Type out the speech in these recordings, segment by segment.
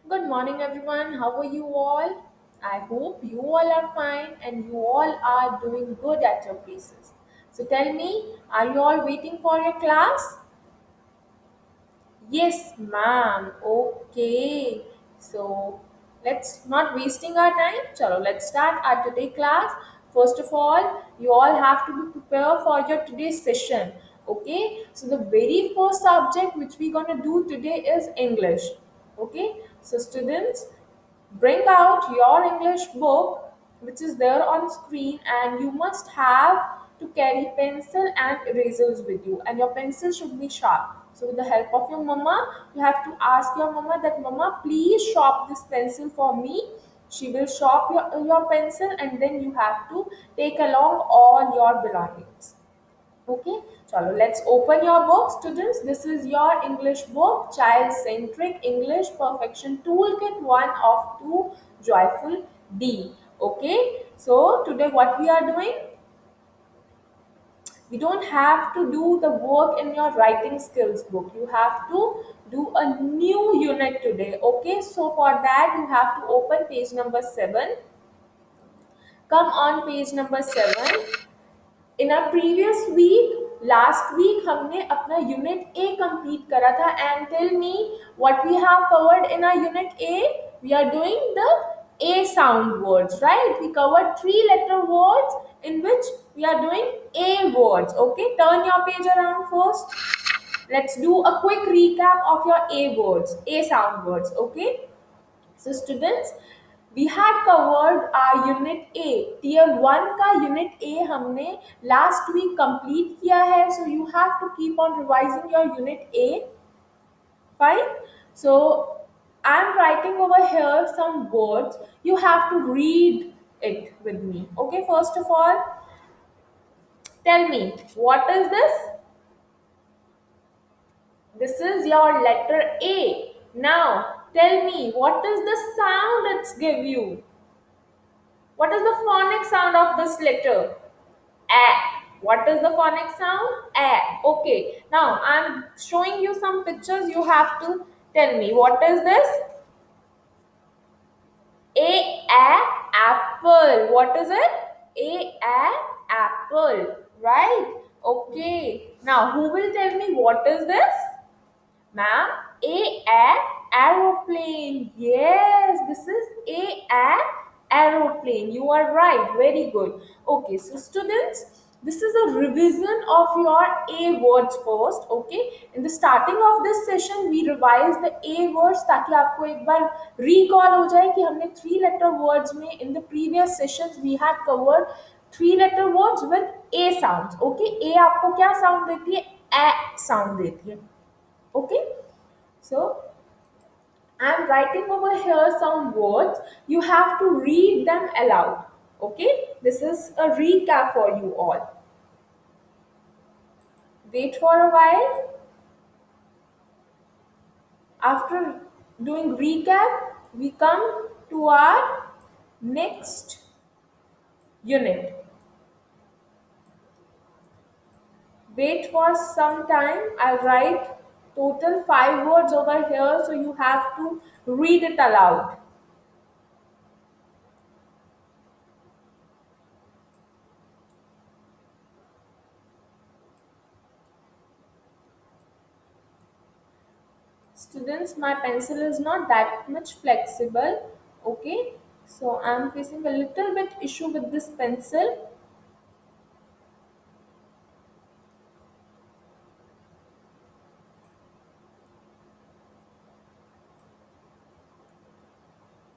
Good morning, everyone. How are you all? I hope you all are fine and you all are doing good at your places. So tell me, are you all waiting for your class? Yes, ma'am. Okay. So let's not wasting our time. Chalo, let's start our today class. First of all, you all have to be prepared for your today's session. Okay. So the very first subject which we're gonna do today is English. Okay. So students, bring out your English book which is there on screen, and you must have to carry pencil and erasers with you, and your pencil should be sharp. So with the help of your mama, you have to ask your mama that mama, please sharp this pencil for me. She will sharp your pencil, and then you have to take along all your belongings. Okay, chalo, let's open your book, students. This is your English book, Child Centric English Perfection Toolkit 1 of 2, Joyful D. Okay, so today what we are doing? You don't have to do the work in your writing skills book. You have to do a new unit today. Okay, so for that, you have to open page number 7. Come on page number 7. In a previous week last week हमने अपना unit A complete करा था and tell me what we have covered in a unit A we are doing the a sound words, right? We covered three letter words in which we are doing a words. Okay, turn your page around first. Let's do a quick recap of your a words, a sound words. Okay, so students, we had covered our unit A. Tier 1 का unit A हमने last week complete किया है. So you have to keep on revising your unit A. Fine. So I'm writing over here some words. You have to read it with me. Okay, first of all, tell me, what is this? This is your letter A. Now, tell me, what is the sound it's give you? What is the phonic sound of this letter? A. What is the phonic sound? A. Okay. Now I'm showing you some pictures. You have to tell me what is this? A apple. What is it? A apple. Right? Okay. Now who will tell me what is this? Ma'am, a aeroplane. Yes, this is a aeroplane. You are right. Very good. Okay, so students, this is a revision of your A words first. Okay, in the starting of this session, we revise the A words ताकि आपको एक बार recall हो जाए कि हमने three letter words में in the previous sessions we had covered three letter words with A sounds. Okay, A आपको क्या sound देती है? A sound देती है. Okay, so I'm writing over here some words. You have to read them aloud. Okay, this is a recap for you all. Wait for a while. After doing recap, we come to our next unit. Wait for some time. I'll write total 5 words over here, so you have to read it aloud. Students, my pencil is not that much flexible. Okay, so I'm facing a little bit issue with this pencil.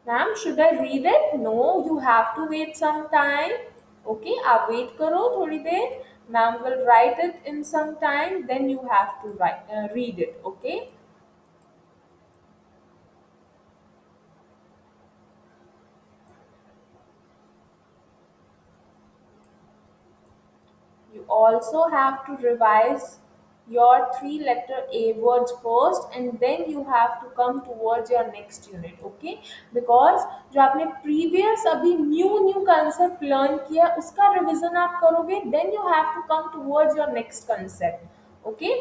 Ma'am, should I read it? No, you have to wait some time. Okay, आप wait करो थोड़ी देर. Ma'am will write it in some time, then you have to read it. Okay. You also have to revise your three letter A words first, and then you have to come towards your next unit. Okay, because जो आपने previous अभी new concept learn किया उसका revision आप करोगे, then you have to come towards your next concept. Okay.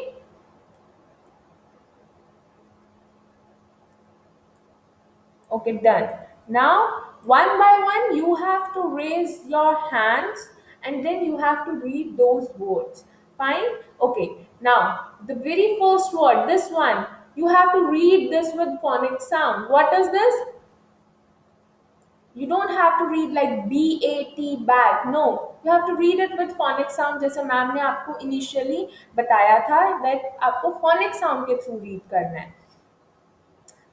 Okay, done. Now, one by one, you have to raise your hands and then you have to read those words. Fine? Okay. Now, the very first word, this one, you have to read this with phonic sound. What is this? You don't have to read like BAT bat. No, you have to read it with phonic sound. जैसे ma'am ने आपको initially बताया था that आपको phonic sound के through read करना है.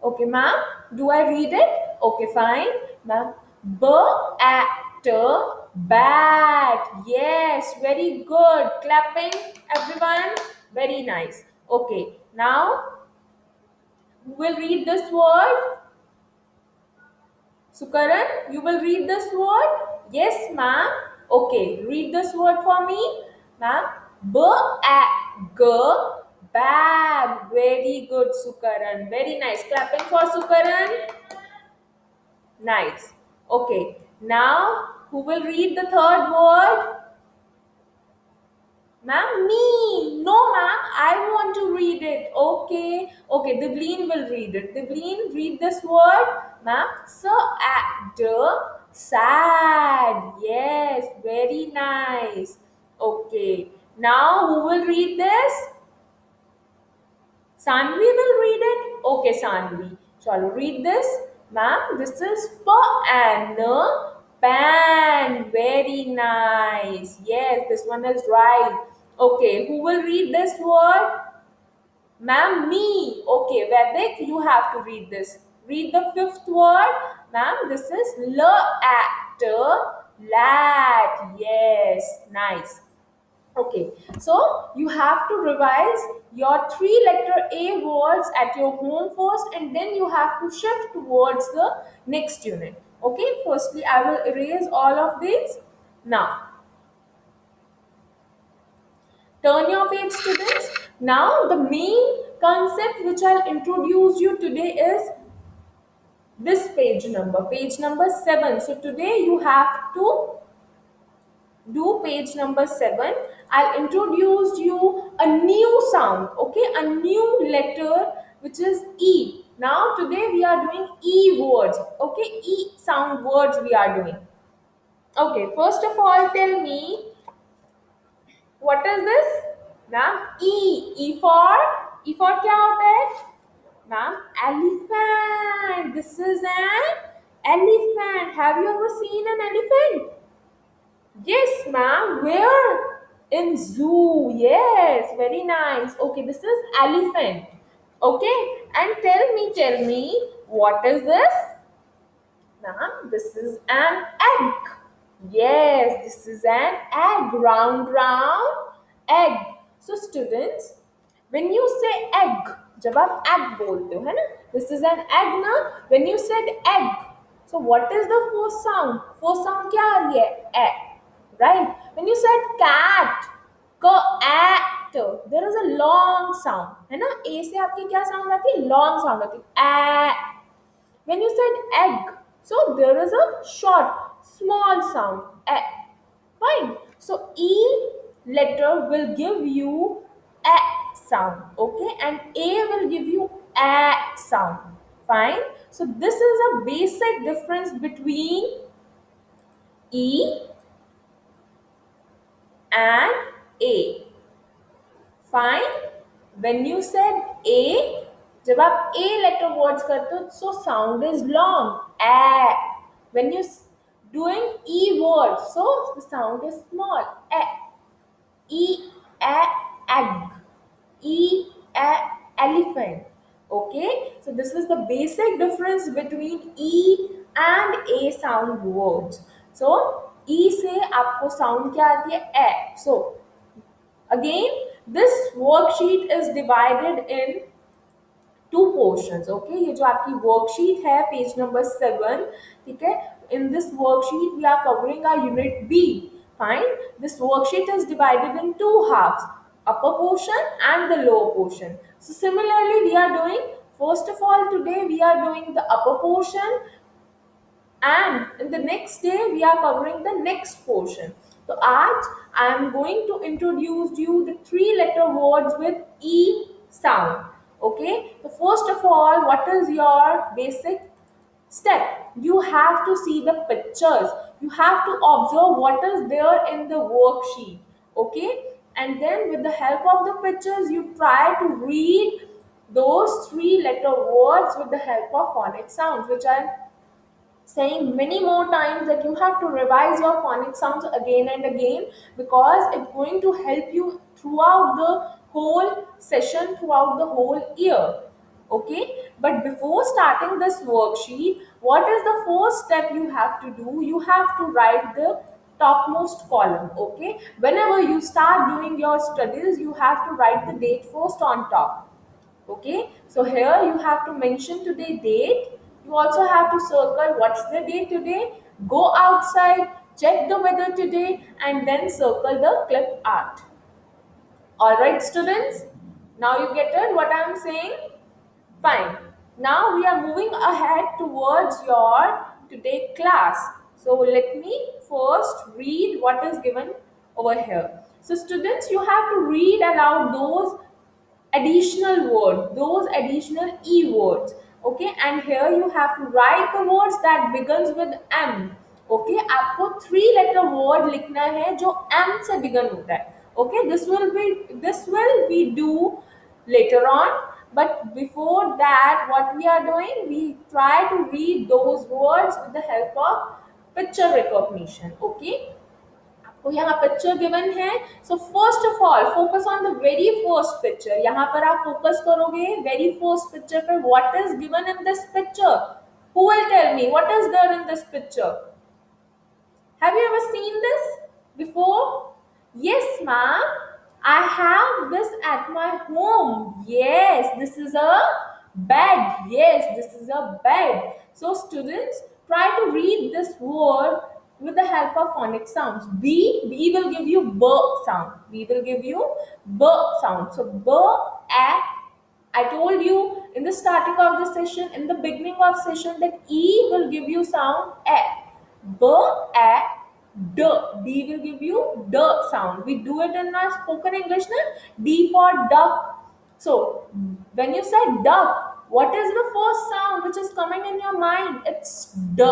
Okay, ma'am. Do I read it? Okay, fine. Ma'am. B at bat. Yes, very good. Clapping, everyone. Very nice. Okay, now who will read this word? Sukaran, you will read this word? Yes, ma'am. Okay, read this word for me. Ma'am. B at g bag. Very good, Sukaran. Very nice. Clapping for Sukaran. Nice. Okay. Now, who will read the third word? Ma'am, me. No, ma'am. I want to read it. Okay. Okay. Devleen will read it. Devleen, read this word. Ma'am, so at sad. Yes. Very nice. Okay. Now, who will read this? Sanvi will read it? Okay, Sanvi. Shall we read this? Ma'am, this is an pan. Very nice. Yes, this one is right. Okay, who will read this word? Ma'am, me. Okay, Vedic, you have to read this. Read the fifth word. Ma'am, this is at lat. Yes, nice. Okay, so you have to revise your three letter A words at your home first and then you have to shift towards the next unit. Okay, firstly, I will erase all of these. Now, turn your page, students. Now, the main concept which I'll introduce you today is this page number 7. So, today you have to do page number 7. I'll introduce you a new sound, okay, a new letter which is E. Now today we are doing E words, okay, E sound words we are doing. Okay, first of all tell me what is this? Ma'am, E for क्या होता है? Ma'am, elephant. This is an elephant. Have you ever seen an elephant? Yes, ma'am. Where? In zoo. Yes, very nice. Okay, this is elephant. Okay, and tell me, what is this? Ma'am, this is an egg. Yes, this is an egg. Round, round egg. So, students, when you say egg, जब आप egg बोलते हो, है ना? This is an egg ना? When you said egg, so what is the first sound? First sound क्या आ रही है? E. Right? When you said cat, cat, there is a long sound, है ना? A से आपकी क्या sound आती है? Long sound आती है. When you said egg, so there is a short, small sound. E. Fine. So E letter will give you a sound, okay, and A will give you a sound. Fine. So this is a basic difference between E and A. Fine. When you said A, जब आप A letter words करते हो, so sound is long. A. When you doing E words, so the sound is small. A. E, a, egg. E, a, elephant. Okay, so this is the basic difference between E and A sound words. So E से आपको sound क्या आती है? A. So again, this worksheet is divided in two portions. Okay, ये जो आपकी worksheet है page number 7, ठीक है, in this worksheet we are covering our unit B. Fine, this worksheet is divided in two halves, upper portion and the lower portion. So similarly we are doing, first of all today we are doing the upper portion and in the next day we are covering the next portion. So आज I am going to introduce you the three letter words with E sound. Okay, so first of all, what is your basic? step, you have to see the pictures, you have to observe what is there in the worksheet. Okay, and then with the help of the pictures you try to read those three letter words with the help of phonic sounds, which I'm saying many more times that you have to revise your phonic sounds again and again, because it's going to help you throughout the whole session, throughout the whole year. Okay, but before starting this worksheet, what is the first step you have to do? You have to write the topmost column. Okay, whenever you start doing your studies, you have to write the date first on top. Okay, so here you have to mention today date. You also have to circle what's the date today. Go outside, check the weather today, and then circle the clip art. All right, students. Now you get it what I'm saying? Fine. Now we are moving ahead towards your today class. So let me first read what is given over here. So students, you have to read aloud those additional words, those additional e words. Okay, and here you have to write the words that begins with m. Okay, आपको three letter word लिखना है जो m से begin होता है. Okay, this will be do later on, but before that what we are doing, we try to read those words with the help of picture recognition. Okay, तो यहाँ picture given है. So first of all focus on the very first picture. यहाँ पर आप focus करोगे very first picture पे. What is given in this picture? Who will tell me what is there in this picture? Have you ever seen this before? Yes, ma'am. I have this at my home. Yes, this is a bed. Yes, this is a bed. So, students, try to read this word with the help of phonic sounds. B will give you B sound. B will give you B sound. So, B, A. I told you in the starting of the session, in the beginning of session, that E will give you sound A. B, A, D. D will give you D sound. We do it in our spoken English now. D for duck. So, when you say duck, what is the first sound which is coming in your mind? It's D.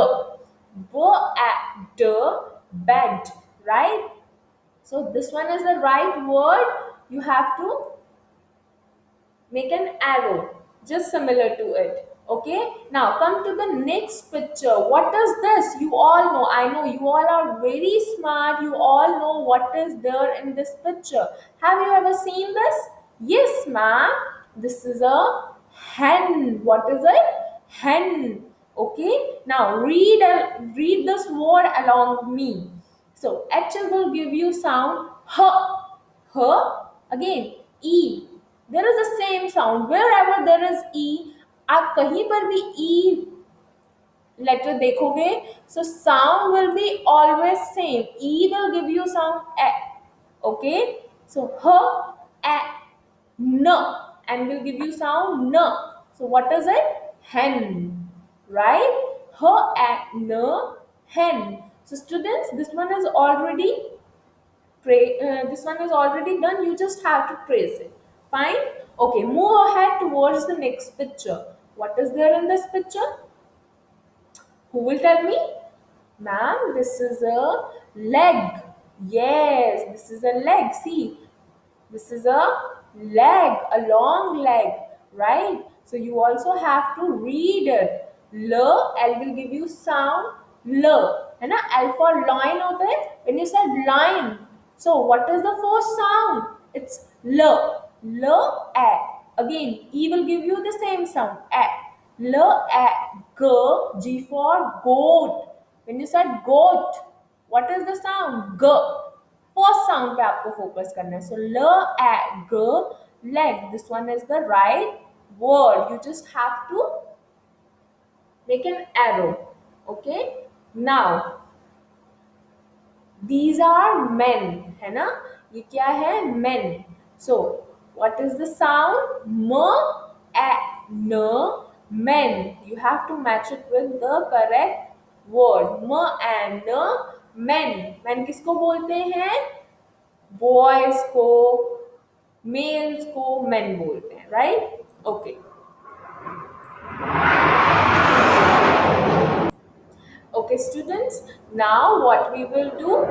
B, A, D, bed. Right? So, this one is the right word. You have to make an arrow just similar to it. Okay, now come to the next picture. What is this? You all know, I know you all are very smart, you all know what is there in this picture. Have you ever seen this? Yes, ma'am. This is a hen. What is it? Hen. Okay, now read this word along with me. So H will give you sound h. H. Again E. There is the same sound wherever there is E. आप कहीं पर भी E letter देखोगे, so sound will be always same. E will give you sound A. Okay, so H, A, N, and will give you sound N. So what is it? Hen, right? H, A, N, hen. So students, this one is already this one is already done. You just have to trace it. Fine. Okay, move ahead towards the next picture. What is there in this picture? Who will tell me? Ma'am, this is a leg. Yes, this is a leg. See, this is a leg, a long leg, right? So you also have to read it. L will give you sound L. है ना? L for lion होता है. When you said lion, so what is the first sound? It's L. L, A. Again, E will give you the same sound. A. L, A, G. G for goat. When you said goat, what is the sound? G. First sound पे आपको focus करना है. So L E G leg. This one is the right word. You just have to make an arrow. Okay, now these are men. है ना? ये क्या है? Men. So what is the sound? M E न. men. You have to match it with the correct word. म E न. men. men किसको बोलते हैं? बॉयज को, मेल्स को मेन बोलते हैं. Right? Okay, Okay, students, now what we will do.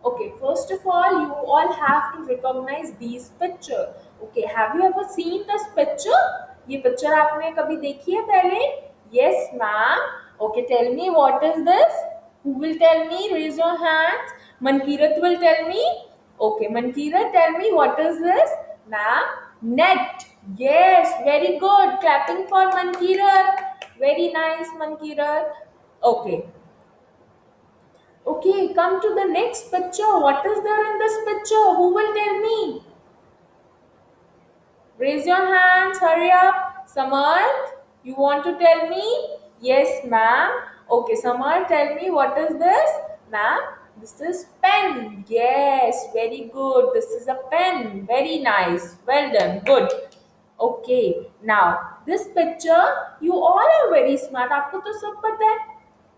Okay, first of all, you all have to recognize these picture. Okay, have you ever seen this picture? ये picture आपने कभी देखी है पहले? Yes, ma'am. Okay, tell me what is this? Who will tell me? Raise your hands. Mankirat will tell me. Okay, Mankirat, tell me what is this? Ma'am, net. Yes, very good. Clapping for Mankirat. Very nice, Mankirat. Okay, okay, come to the next picture. What is there in this picture? Who will tell me? Raise your hands, hurry up. Samarth, you want to tell me? Yes, ma'am. Okay, Samarth, tell me what is this? Ma'am, this is pen. Yes, very good. This is a pen. Very nice. Well done. Good. Okay, now this picture, you all are very smart. आपको तो सब पता है.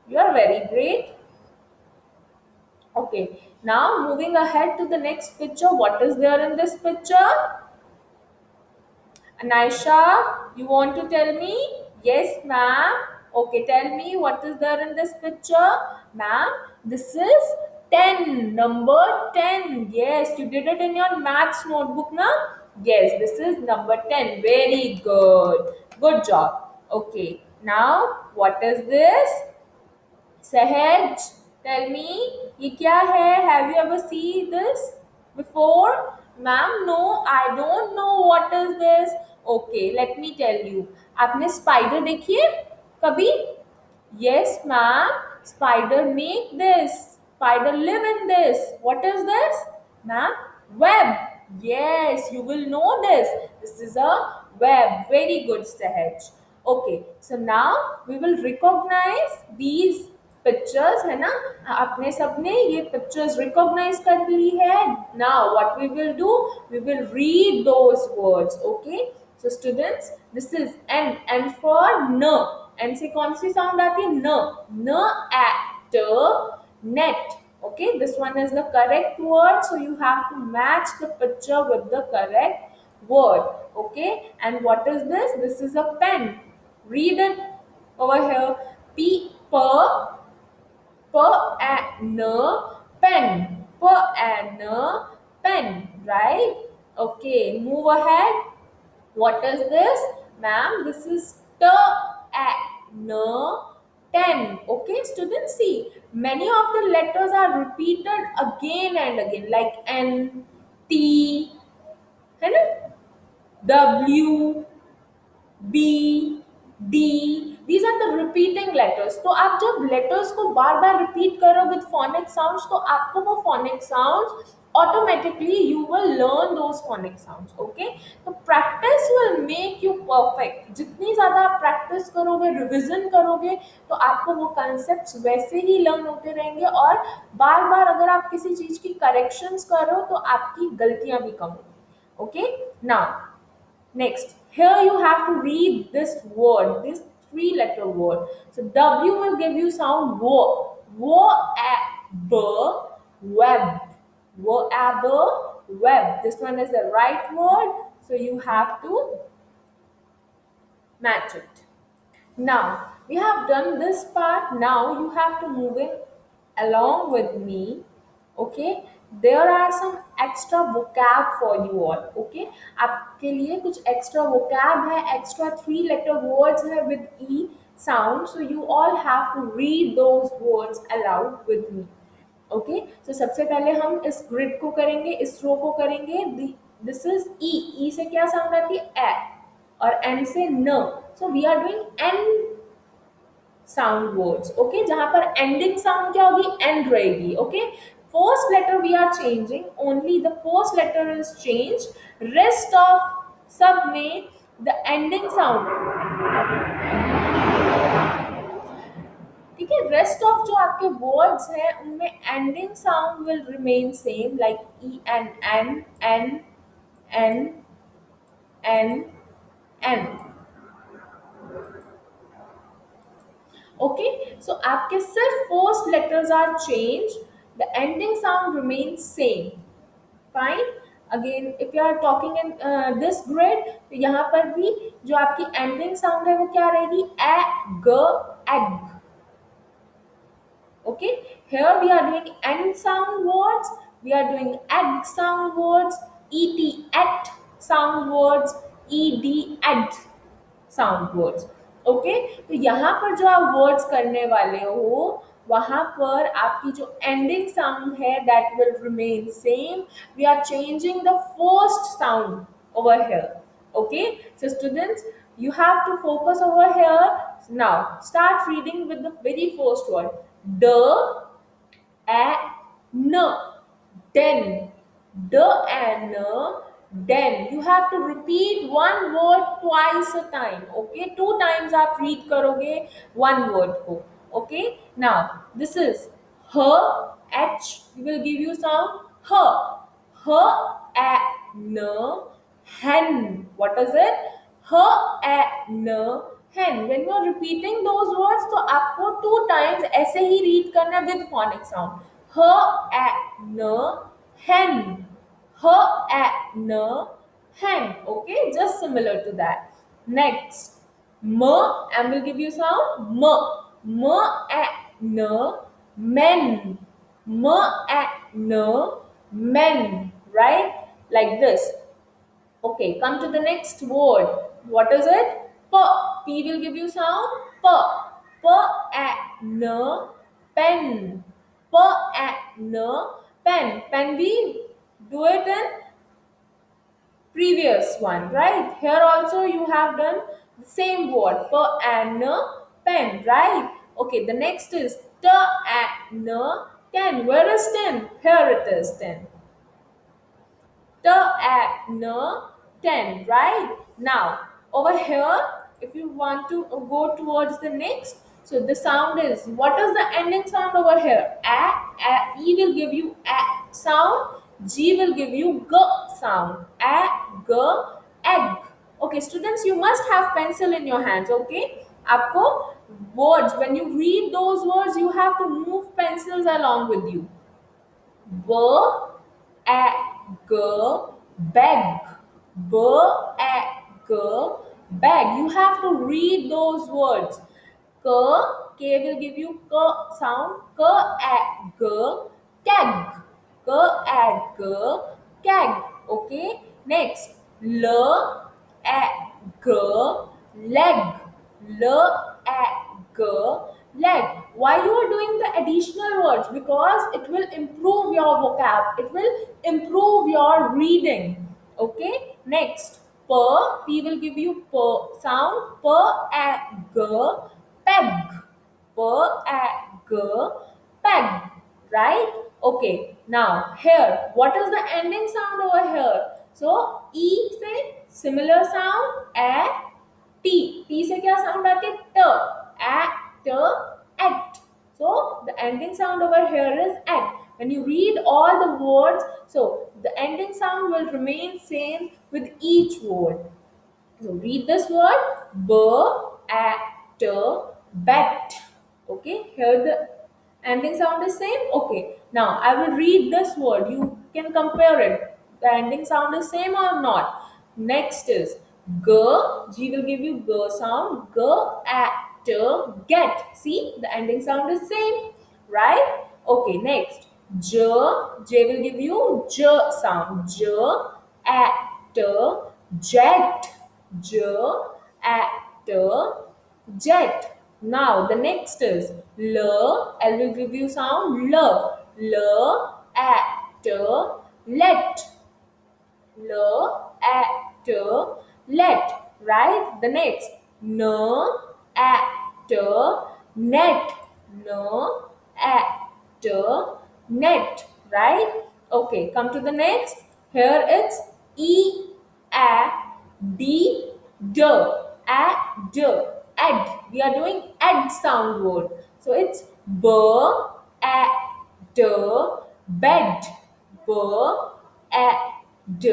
You are very great. Okay, now moving ahead to the next picture. What is there in this picture? Anisha, you want to tell me? Yes, ma'am. Okay, tell me what is there in this picture? Ma'am, this is 10. Number 10. Yes, you did it in your maths notebook, na? Yes, this is number 10. Very good. Good job. Okay, now what is this? Sahaj, tell me, ये क्या है? Have you ever seen this before? Ma'am, no, I don't know what is this. Okay, let me tell you. आपने spider देखी है कभी? Yes, ma'am. Spider make this. Spider live in this. What is this? Ma'am, web. Yes, you will know this. This is a web. Very good, Sahaj. Okay, so now we will recognize these pictures, है ना? आपने सबने ये pictures recognize कर ली है. Now what we will do? We will read those words. Okay. So students, this is N for न. N से कौन सी sound आती है? न at net. Okay, this one is the correct word. So you have to match the picture with the correct word. Okay, and what is this? This is a pen. Read it over here. P per an pen. Per an pen. Right? Okay, move ahead. What is this? Ma'am, this is an 10. Okay, students, see, many of the letters are repeated again and again, like N, T, है ना? W, B, D, these are the repeating letters. तो आप जब letters को बार बार repeat करो with phonic sounds, तो आपको वो phonic sounds automatically you will learn those phonic sounds. Okay, तो practice will make you perfect. जितनी ज़्यादा आप practice करोगे, revision करोगे, तो आपको वो concepts वैसे ही learn होते रहेंगे और बार बार अगर आप किसी चीज़ की corrections करो, तो आपकी गलतियाँ भी कम होंगी. Okay, now next, here you have to read this word, this three-letter word. So W will give you sound wo, web, web. This one is the right word, so you have to match it. Now we have done this part. Now you have to move in along with me. Okay, there are some extra vocab for you all. Okay, आपके लिए कुछ extra vocab है, extra three-letter words है with E sound. So you all have to read those words aloud with me. Okay, so सबसे पहले हम इस grid को करेंगे, इस row को करेंगे. This is E. E से क्या sound आती है? A. और N से न. So we are doing N sound words. Okay, जहां पर ending sound क्या होगी? N रहेगी. Okay, first letter we are changing, only the first letter is changed. Rest of सब में the ending sound, ठीक है? Rest of जो आपके words हैं उनमें ending sound will remain same, like E N N N N N N. Okay, so आपके सिर्फ first letters are changed, the ending sound remains same. Fine. Again, if you are talking in this grid, तो यहाँ पर भी जो आपकी ending sound है वो क्या रहेगी, ए, ग, egg. Okay, here we are doing n sound words, we are doing egg sound words, et sound words, ed sound words. Okay, तो यहाँ पर जो आप वर्ड्स करने वाले हो वहां पर आपकी जो एंडिंग साउंड है that will remain same. We are changing the first sound over here. Okay, so students, you have to focus over here. Now start reading with the very first word, d, a, n, den. D and n, den. You have to repeat one word twice a time. Okay, two times आप read करोगे one word को. Okay, now this is her, h. We will give you sound her, her, a, n, hen. What is it? Her, a, n, hen. When you are repeating those words, तो आपको two times ऐसे ही read करना with phonic sound. Her, a, n, hen. Her, a, n, hen. Okay, just similar to that. Next, m, and we'll give you sound m. M, a, n, men. M, a, n, men. Right? Like this. Okay, come to the next word. What is it? P. P will give you sound P. P, a, n, pen. P, a, n, pen. Pen, we do it in previous one, right? Here also you have done the same word, P, a, n, pen, right? Okay, the next is T, a, n, ten. Where is 10? Here it is 10. T, a, n, 10, right? Now, over here, if you want to go towards the next, so the sound is, what is the ending sound over here? A, E will give you a sound, G will give you G sound. A, G, egg. Okay, students, you must have pencil in your hands, okay? आपको words, when you read those words, you have to move pencils along with you. B, a, g, beg. B, a, g, beg. You have to read those words. K, K will give you K sound. K, a, g, keg. K, a, g, keg. Okay. Next, L, a, g, leg. L, a, g, leg. Why you are doing the additional words? Because it will improve your vocab, it will improve your reading. Okay, next, p will give you p sound. P, a, g, peg. P, a, g, peg. Right? Okay, now here, what is the ending sound over here? So e से similar sound, a, t. T से क्या sound आती है? T. Act, act. So the ending sound over here is act. When you read all the words, so the ending sound will remain same with each word. So read this word, b, at, bet. Okay, here the ending sound is same. Okay, now I will read this word. You can compare it. The ending sound is same or not. Next is g. G will give you g sound. G, at, get. See, the ending sound is same, right? Okay, next j. J will give you j sound. J, at, jet. J, at, jet. Now the next is l. L will give you sound. L, l, at, let. L, at, let. Right? The next n, at, net. N, at, net. Right? Okay, come to the next. Here it's e, a, d, d, a, d, ed. We are doing ed sound word. So it's b, a, d, bed. B, a, d,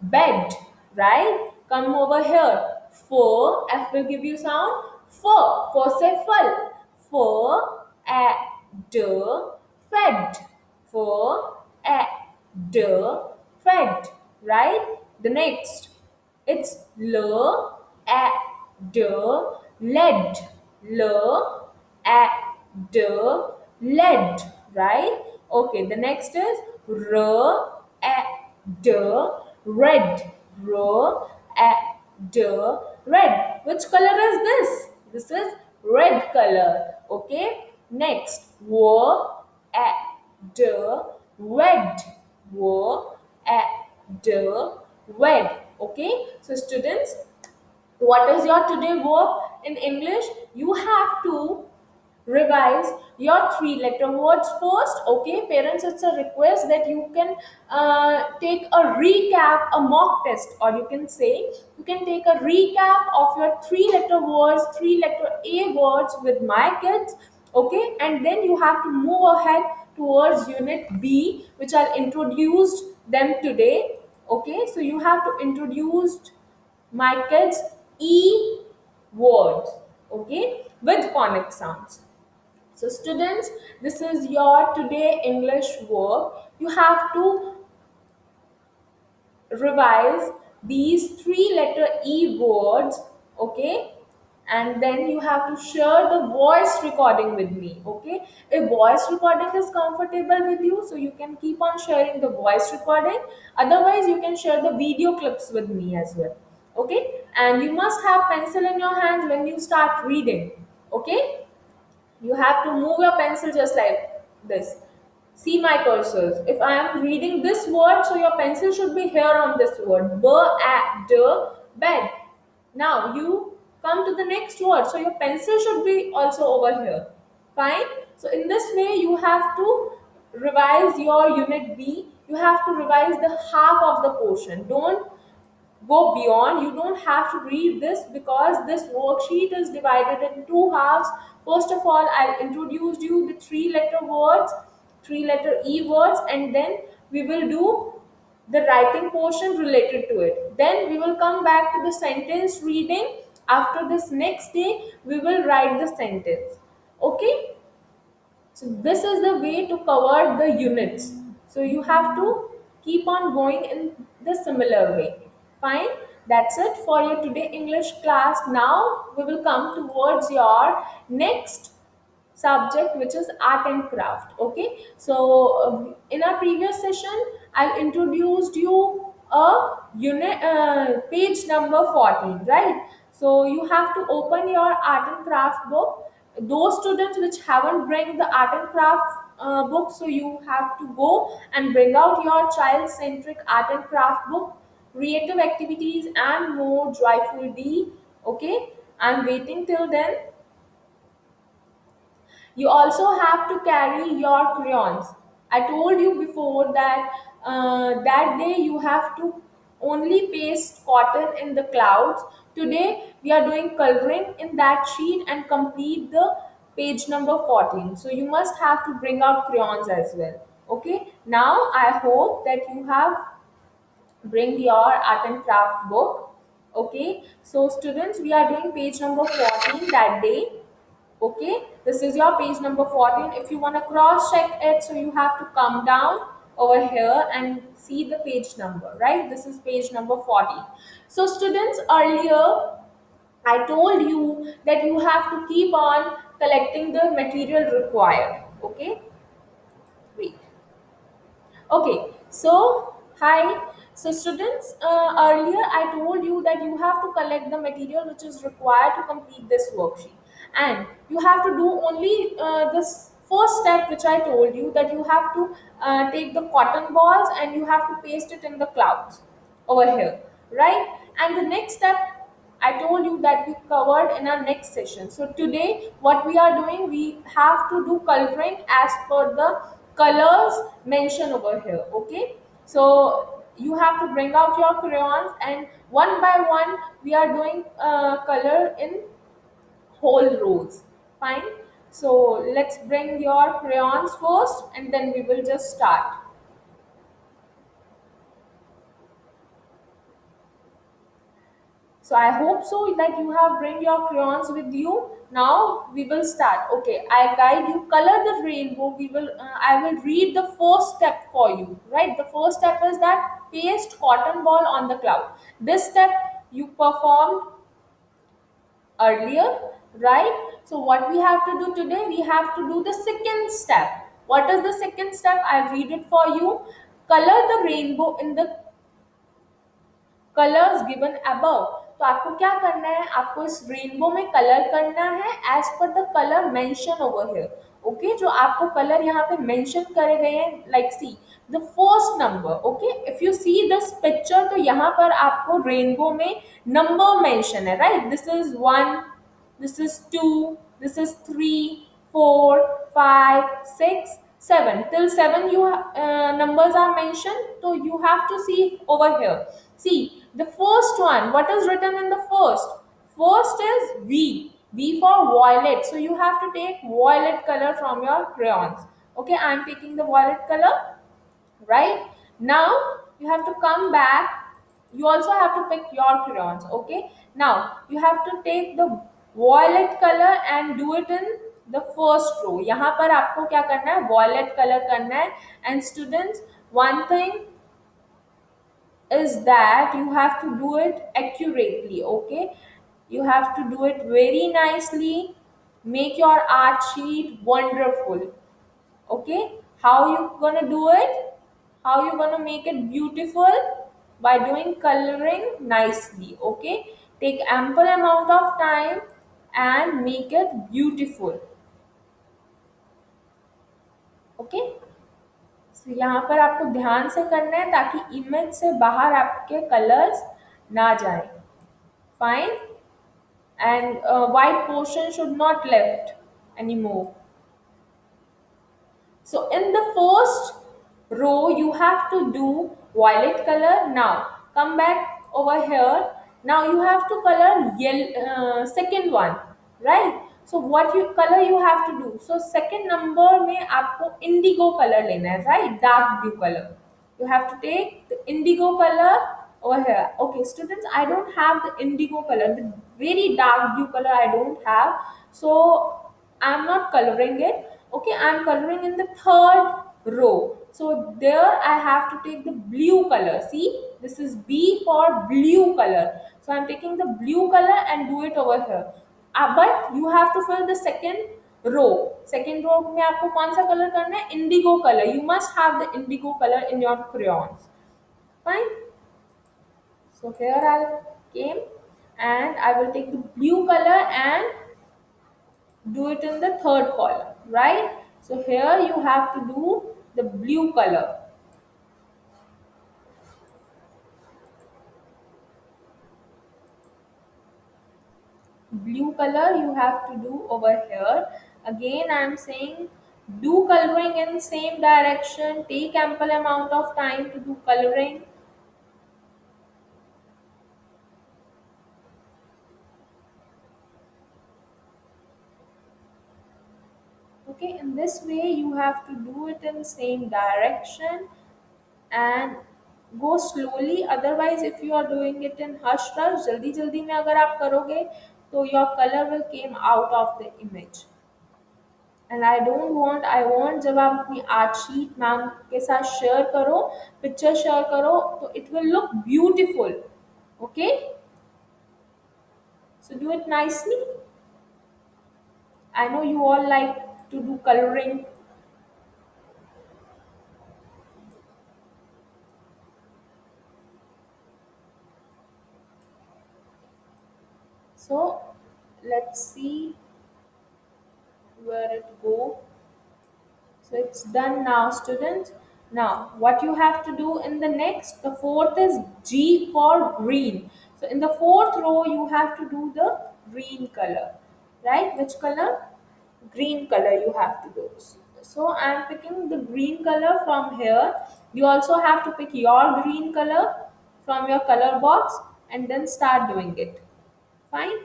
bed. Right? Come over here. For, F will give you sound. For say full. For, a, d, fed. For, a, d, fed. Right? The next, it's l, a d lead, l a d lead, right? Okay, the next is r a d red, r a d red. Which color is this? This is red color. Okay, next w a d wed, w a d wed. Okay, so students, what is your today work in English? You have to revise your three letter words first. Okay, parents, it's a request that you can take a recap, a mock test, or you can say you can take a recap of your three letter words, three letter A words with my kids. Okay, and then you have to move ahead towards unit B, which I'll introduce them today. Okay, so you have to introduce my kids E words, okay, with phonic sounds. So students, this is your today English work. You have to revise these three letter E words, okay? And then you have to share the voice recording with me, okay? If voice recording is comfortable with you, so you can keep on sharing the voice recording. Otherwise, you can share the video clips with me as well, okay? And you must have pencil in your hands when you start reading, okay? You have to move your pencil just like this. See my cursors. If I am reading this word, so your pencil should be here on this word. Bed. Now you come to the next word. So your pencil should be also over here. Fine. So in this way, you have to revise your unit B. You have to revise the half of the portion. Don't go beyond. You don't have to read this because this worksheet is divided in two halves. First of all, I'll introduce you the three letter words, three letter E words, and then we will do the writing portion related to it. Then we will come back to the sentence reading. After this, next day we will write the sentence. Okay, so this is the way to cover the units. So you have to keep on going in the similar way. Fine. That's it for your today English class. Now we will come towards your next subject, which is art and craft. Okay, so in our previous session I'll introduced you a unit, page number 14, right? So you have to open your art and craft book. Those students which haven't bring the art and craft book, so you have to go and bring out your child centric art and craft book, creative activities and more joyful D. Okay, I'm waiting till then. You also have to carry your crayons. I told you before that that day you have to only paste cotton in the clouds. Today we are doing coloring in that sheet and complete the page number 14. So you must have to bring out crayons as well. Okay. Now I hope that you have bring your art and craft book. Okay. So students, we are doing page number 14 that day. Okay, this is your page number 14. If you want to cross check it, so you have to come down over here and see the page number, right? This is page number 14. So students, earlier I told you that you have to keep on collecting the material required. Okay, wait. Okay, so hi. So students, earlier I told you that you have to collect the material which is required to complete this worksheet, and you have to do only this first step which I told you, that you have to take the cotton balls and you have to paste it in the clouds over here, right? And the next step I told you that we covered in our next session. So today, what we are doing, we have to do coloring as per the colors mentioned over here. Okay, so you have to bring out your crayons, and one by one we are doing color in whole rows. Fine. So let's bring your crayons first, and then we will just start. So I hope so that you have bring your crayons with you. Now we will start. Okay, I guide you. Color the rainbow. We will. I will read the first step for you. Right. The first step is that paste cotton ball on the cloud. This step you performed earlier, right? So what we have to do today, we have to do the second step. What is the second step? I'll read it for you. Color the rainbow in the colours given above. तो आपको क्या करना है, आपको इस rainbow में colour करना है एज पर the colour mention over here. Okay, जो आपको कलर यहाँ पे मेंशन करे गए हैं, like see the first number. Okay, if you see this picture, तो यहाँ पर आपको रेनबो में नंबर मेंशन है, right? This is 1, this is 2, this is 3, 4, 5, 6, 7. Till 7 you numbers are mentioned. So you have to see over here. See the first one. What is written in the first? First is V. V for violet. So you have to take violet color from your crayons. Okay, I am taking the violet color, right? Now you have to come back. You also have to pick your crayons. Okay, now you have to take the violet color and do it in the first row. यहाँ पर आपको क्या करना है, violet color करना है. And students, one thing is that you have to do it accurately. Okay, you have to do it very nicely. Make your art sheet wonderful. Okay, how you gonna do it, how you gonna make it beautiful? By doing coloring nicely. Okay, take ample amount of time and make it beautiful. Okay, so यहाँ पर आपको ध्यान से करना है ताकि image से बाहर आपके कलर्स ना जाए. Fine. And white portion should not left anymore. So in the first row, you have to do violet color. Now come back over here. Now you have to color yellow, second one, right? So what you color you have to do? So second number में आपको indigo color लेना है, right? Dark blue color. You have to take the indigo color over here. Okay, students, I don't have the indigo color. The very dark blue color I don't have. So I'm not coloring it. Okay, I'm coloring in the third row. So there I have to take the blue color. See, this is B for blue color. So I'm taking the blue color and do it over here. But you have to fill the second row. Second row में आपको कौन सा color करना है? Indigo color. You must have the indigo color in your crayons. Fine. So here I came and I will take the blue color and do it in the third column, right? So here you have to do the blue color. Blue color you have to do over here. Again I am saying do coloring in same direction. Take ample amount of time to do coloring. Okay, in this way you have to do it in same direction and go slowly. Otherwise if you are doing it in hush rush, जल्दी जल्दी में अगर आप करोगे तो your color will came out of the image. And I don't want, I want जब आप अपनी आर्ट शीट मैम के साथ शेयर करो, पिक्चर शेयर करो, तो it will look beautiful. Okay, so do it nicely. I know you all like to do coloring. So let's see where it go. So it's done now, students. Now, what you have to do in the next, the fourth is G for green. So in the fourth row, you have to do the green color, right? Which color? Green color you have to do. So I am picking the green color from here. You also have to pick your green color from your color box and then start doing it. Fine.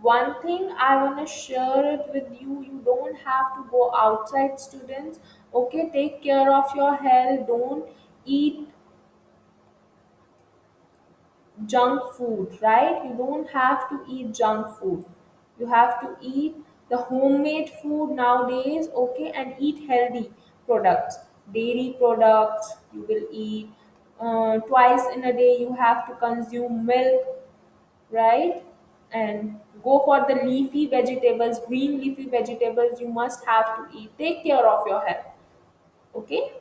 One thing I want to share it with you, you don't have to go outside, students. Okay, take care of your health. Don't eat junk food, right? You don't have to eat junk food. You have to eat the homemade food nowadays. Okay, and eat healthy products. dairy products you will eat. Twice in a day you have to consume milk, right? And go for the leafy vegetables, green leafy vegetables you must have to eat. Take care of your health. Okay.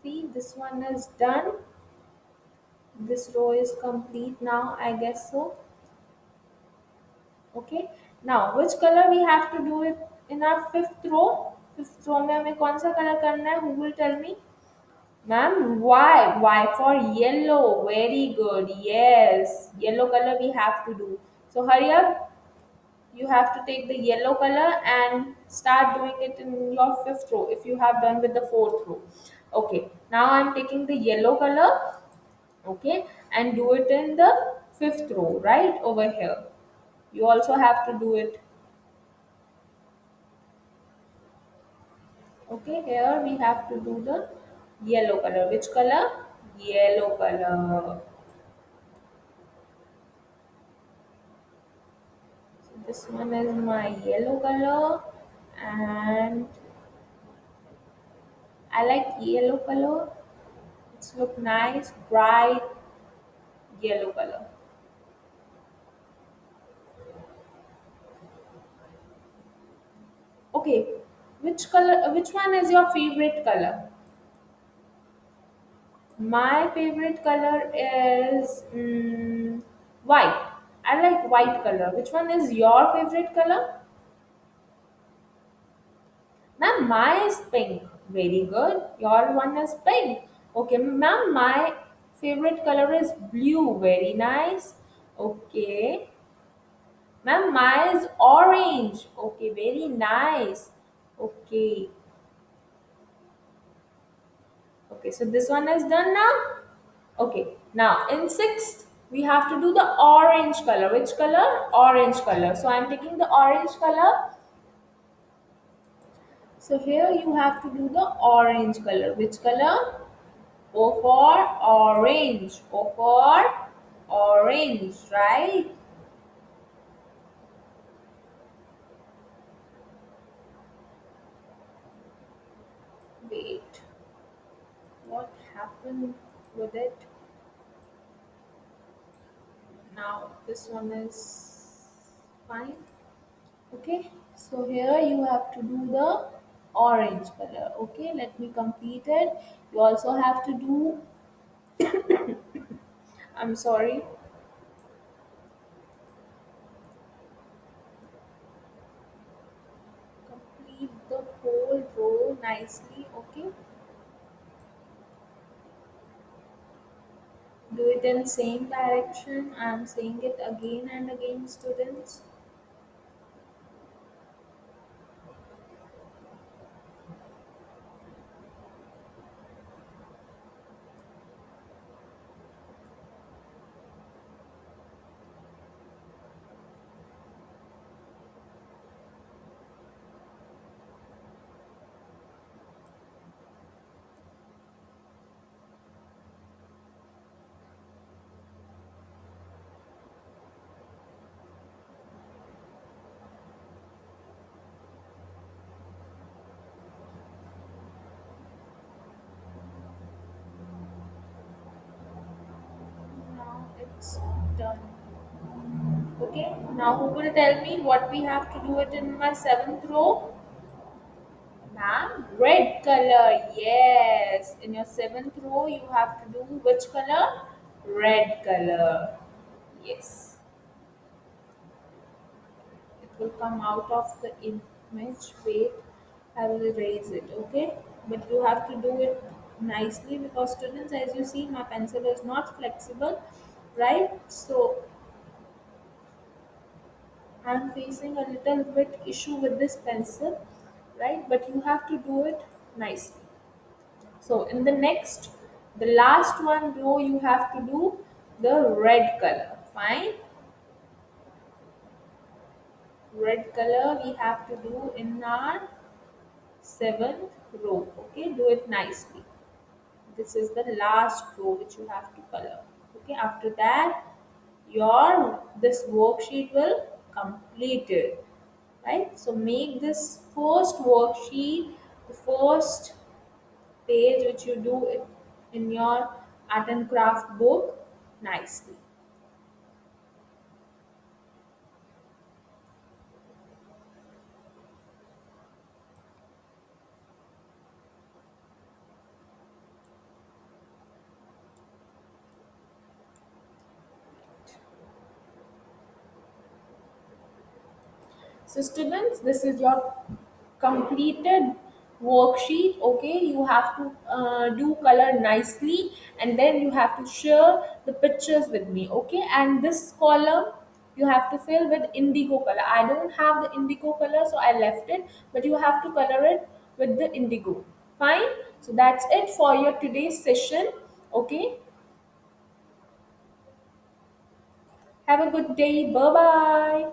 See, this one is done. This row is complete now, I guess so. Okay. Now, which color we have to do it in our fifth row? Fifth row में हमें कौन सा color करना है? Who will tell me? Ma'am, why? Why for yellow? Very good. Yes, yellow color we have to do. So hurry up. You have to take the yellow color and start doing it in your fifth row if you have done with the fourth row. Okay. Now I'm taking the yellow color. Okay, and do it in the fifth row right over here. You also have to do it. Okay, here we have to do the yellow color. Which color? Yellow color. So this one is my yellow color, and I like yellow color. It's look nice, bright yellow color. Okay, which color? Which one is your favorite color? My favorite color is white. I like white color. Which one is your favorite color? Ma'am, my is pink. Very good. Your one is pink. Okay, ma'am, my favorite color is blue. Very nice. Okay. Ma'am, my is orange. Okay, very nice. Okay. Okay, so this one is done now. Okay, now in sixth, we have to do the orange color. Which color? Orange color. So I'm taking the orange color. So here you have to do the orange color. Which color? O for orange. O for orange, right? Wait, what happened with it? Now this one is fine. Okay, so here you have to do the orange color. Okay, let me complete it. You also have to do, I'm sorry, complete the whole row nicely. Okay, do it in same direction. I'm saying it again and again, students. Now it's done. Okay, now who will tell me what we have to do it in my seventh row? Ma'am, red color. Yes. In your seventh row, you have to do which color? Red color. Yes. It will come out of the image. Wait, I will erase it. Okay. But you have to do it nicely because students, as you see, my pencil is not flexible, right? So I'm facing a little bit issue with this pencil, right? But you have to do it nicely. So in the next, the last one row, you have to do the red color. Fine. Red color we have to do in our seventh. row. Okay, do it nicely. This is the last row which you have to color. Okay, after that your this worksheet will complete it, right? So make this first worksheet, the first page which you do it in your art and craft book nicely. So students, this is your completed worksheet. Okay, you have to do color nicely, and then you have to share the pictures with me. Okay, and this column you have to fill with indigo color. I don't have the indigo color, so I left it, but you have to color it with the indigo. Fine. So that's it for your today's session. Okay, have a good day. Bye bye.